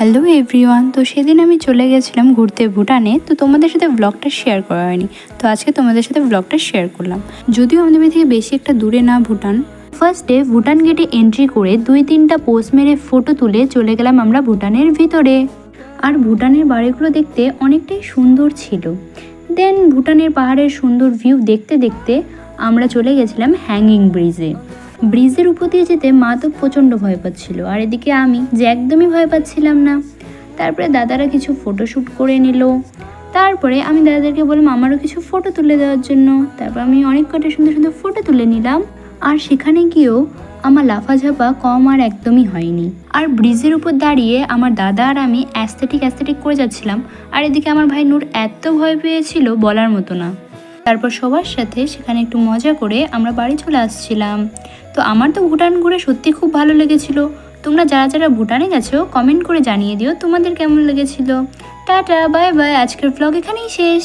Hello everyone, তো সেদিন আমি চলে গেছিলাম ঘুরতে ভুটানে। তো তোমাদের সাথে ব্লগটা শেয়ার করা হয়নি, তো আজকে তোমাদের সাথে ব্লগটা শেয়ার করলাম। যদিও আমাদের বাড়ি থেকে বেশি একটা দূরে না ভুটান। ফার্স্টে ভুটান গেটে এন্ট্রি করে 2-3টা পোজ মেরে ফটো তুলে চলে গেলাম আমরা ভুটানের ভিতরে। আর ভুটানের বাড়িগুলো দেখতে অনেকটাই সুন্দর ছিল। দেন ভুটানের পাহাড়ের সুন্দর ভিউ দেখতে দেখতে আমরা চলে গেছিলাম হ্যাঙ্গিং ব্রিজে। ব্রিজের উপর দিয়ে যেতে মা তো প্রচণ্ড ভয় পাচ্ছিল, আর এদিকে আমি যে একদমই ভয় পাচ্ছিলাম না। তারপরে দাদারা কিছু ফটোশ্যুট করে নিল। তারপরে আমি দাদাদেরকে বললাম আমারও কিছু ফটো তুলে দেওয়ার জন্য। তারপর আমি অনেক কটা সুন্দর সুন্দর ফটো তুলে নিলাম। আর সেখানে গিয়েও আমার লাফাঝাপা কম আর একদমই হয়নি। আর ব্রিজের উপর দাঁড়িয়ে আমার দাদা আর আমি অ্যাস্থেটিক করে যাচ্ছিলাম। আর এদিকে আমার ভাই নূর এত ভয় পেয়েছিল বলার মতো না। তারপর সবার সাথে সেখানে একটু মজা করে আমরা বাড়ি চলে আসছিলাম। তো আমার তো ভুটান ঘুরে সত্যি খুব ভালো লেগেছিল। তোমরা যারা যারা ভুটানে গেছো কমেন্ট করে জানিয়ে দিও তোমাদের কেমন লেগেছিল। টাটা, বাই বাই, আজকের ব্লগ এখানেই শেষ।